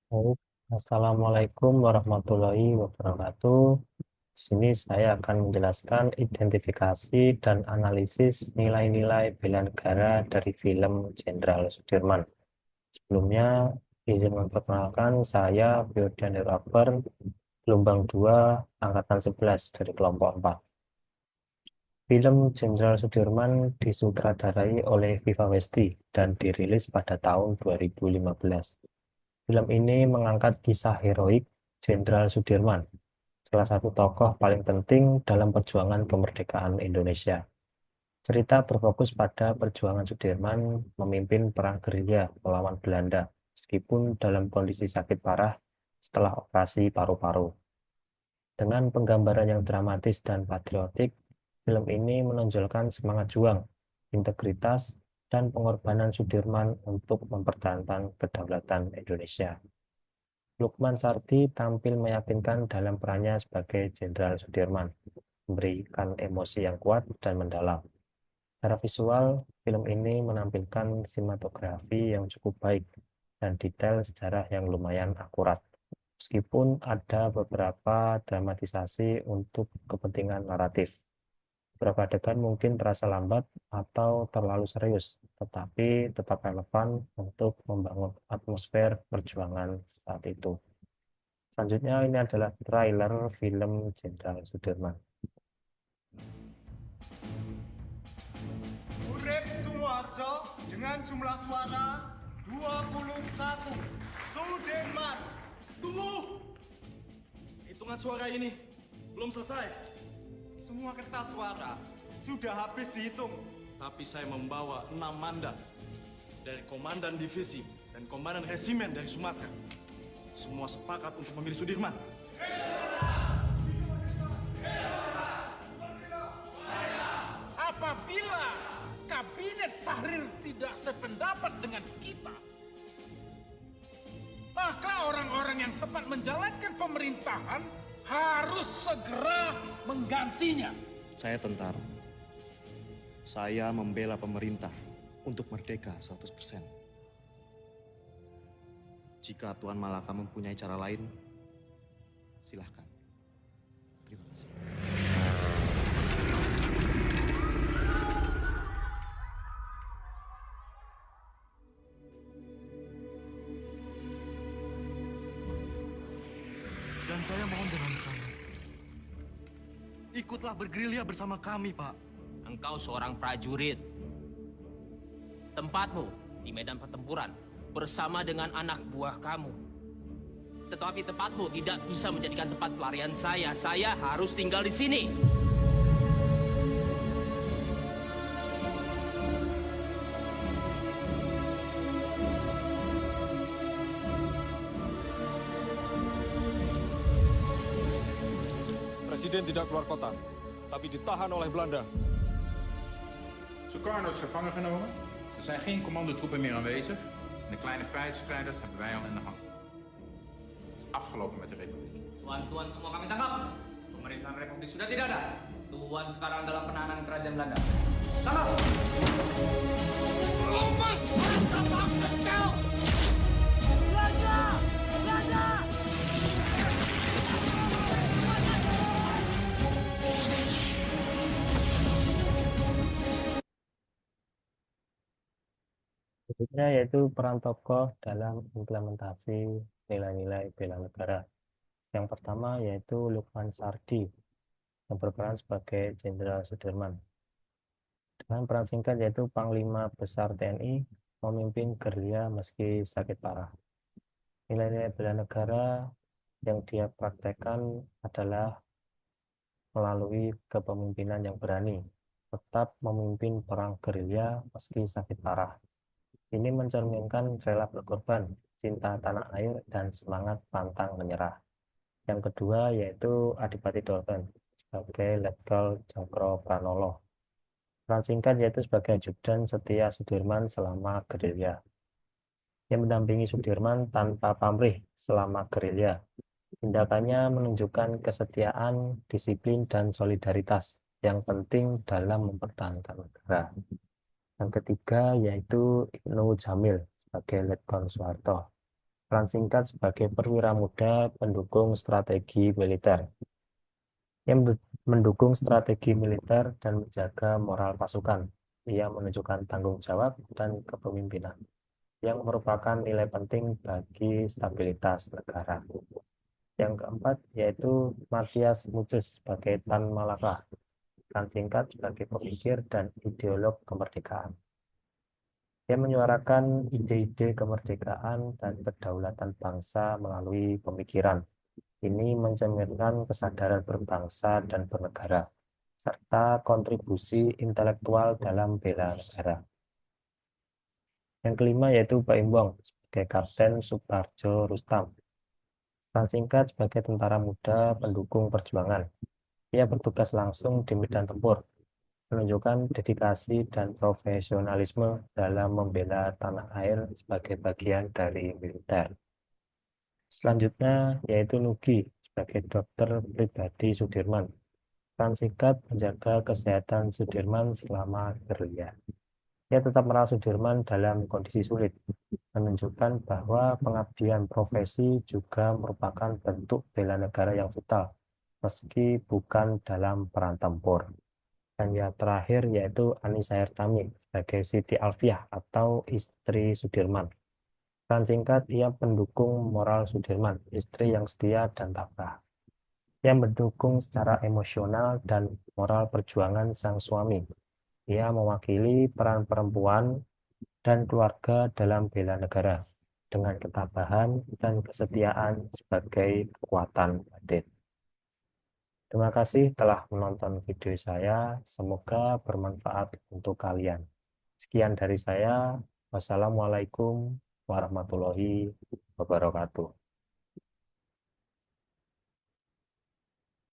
Baik. Assalamualaikum warahmatullahi wabarakatuh. Di sini saya akan menjelaskan identifikasi dan analisis nilai-nilai bela negara dari film Jenderal Sudirman. Sebelumnya, izin memperkenalkan saya Firdan Akbar, gelombang 2, Angkatan 11 dari kelompok 4. Film Jenderal Sudirman disutradarai oleh Viva Westi dan dirilis pada tahun 2015. Film ini mengangkat kisah heroik Jenderal Sudirman, salah satu tokoh paling penting dalam perjuangan kemerdekaan Indonesia. Cerita berfokus pada perjuangan Sudirman memimpin perang gerilya melawan Belanda, meskipun dalam kondisi sakit parah setelah operasi paru-paru. Dengan penggambaran yang dramatis dan patriotik, film ini menonjolkan semangat juang, integritas, dan pengorbanan Sudirman untuk mempertahankan kedaulatan Indonesia. Lukman Sardi tampil meyakinkan dalam perannya sebagai Jenderal Sudirman, memberikan emosi yang kuat dan mendalam. Secara visual, film ini menampilkan sinematografi yang cukup baik dan detail sejarah yang lumayan akurat. Meskipun ada beberapa dramatisasi untuk kepentingan naratif. Beberapa adegan mungkin terasa lambat atau terlalu serius, tetapi tetap relevan untuk membangun atmosfer perjuangan saat itu. Selanjutnya ini adalah trailer film Jenderal Sudirman. Urip Sumoharjo dengan jumlah suara 21. Sudirman. Tunggu! Hitungan suara ini belum selesai. Semua kertas suara sudah habis dihitung. Tapi saya membawa 6 mandat dari komandan divisi dan komandan resimen dari Sumatera. Semua sepakat untuk memilih Sudirman. Apabila kabinet Syahrir tidak sependapat dengan kita, maka orang-orang yang tepat menjalankan pemerintahan harus segera menggantinya. Saya tentara. Saya membela pemerintah untuk merdeka 100%. Jika Tuan Malaka mempunyai cara lain, silahkan. Terima kasih. Dan saya mohon dengan sangat. Ikutlah bergerilya bersama kami, Pak. Engkau seorang prajurit. Tempatmu di medan pertempuran bersama dengan anak buah kamu. Tetapi tempatmu tidak bisa menjadikan tempat pelarian saya. Saya harus tinggal di sini. Presiden tidak keluar kota, tapi ditahan oleh Belanda. Sukarno is gevangen genomen. Er zijn geen commandotroepen meer aanwezig. En de kleine vrijheidsstrijders hebben wij al in de hand. Het is afgelopen met de republiek. Tuan-tuan semua kami tangkap. Pemerintahan republik sudah tidak ada. Tuan sekarang dalam penahanan kerajaan Belanda. Tangkap! Berikutnya yaitu peran tokoh dalam implementasi nilai-nilai bela negara. Yang pertama yaitu Lukman Sardi yang berperan sebagai Jenderal Sudirman. Dengan peran singkat yaitu Panglima Besar TNI memimpin gerilya meski sakit parah. Nilai-nilai bela negara yang dia praktekkan adalah melalui kepemimpinan yang berani, tetap memimpin perang gerilya meski sakit parah. Ini mencerminkan rela berkorban, cinta tanah air, dan semangat pantang menyerah. Yang kedua yaitu Adipati Dolken sebagai Letkol Cokro Pranolo. Peran singkat yaitu sebagai ajudan setia Sudirman selama gerilya. Yang mendampingi Sudirman tanpa pamrih selama gerilya. Tindakannya menunjukkan kesetiaan, disiplin, dan solidaritas yang penting dalam mempertahankan negara. Yang ketiga yaitu Ibnu Jamil sebagai Letkol Soeharto. Peran singkat sebagai perwira muda pendukung strategi militer. Yang mendukung strategi militer dan menjaga moral pasukan. Ia menunjukkan tanggung jawab dan kepemimpinan yang merupakan nilai penting bagi stabilitas negara. Yang keempat yaitu Matias Mucus sebagai Tan Malaka, peran singkat sebagai pemikir dan ideolog kemerdekaan. Dia menyuarakan ide-ide kemerdekaan dan kedaulatan bangsa melalui pemikiran. Ini mencerminkan kesadaran berbangsa dan bernegara, serta kontribusi intelektual dalam bela negara. Yang kelima yaitu Baim Wong sebagai Kapten Suparjo Rustam. Peran singkat sebagai tentara muda pendukung perjuangan. Ia bertugas langsung di medan tempur, menunjukkan dedikasi dan profesionalisme dalam membela tanah air sebagai bagian dari militer. Selanjutnya yaitu Nugi sebagai dokter pribadi Sudirman. Peran singkat menjaga kesehatan Sudirman selama gerilya. Ia tetap merawat Sudirman dalam kondisi sulit, menunjukkan bahwa pengabdian profesi juga merupakan bentuk bela negara yang vital, meski bukan dalam peran tempur. Dan yang terakhir yaitu Anissa Ertami sebagai Siti Alfiah atau istri Sudirman. Peran singkat, ia pendukung moral Sudirman, istri yang setia dan tabah. Ia mendukung secara emosional dan moral perjuangan sang suami. Ia mewakili peran perempuan dan keluarga dalam bela negara dengan ketabahan dan kesetiaan sebagai kekuatan batin. Terima kasih telah menonton video saya. Semoga bermanfaat untuk kalian. Sekian dari saya. Wassalamualaikum warahmatullahi wabarakatuh.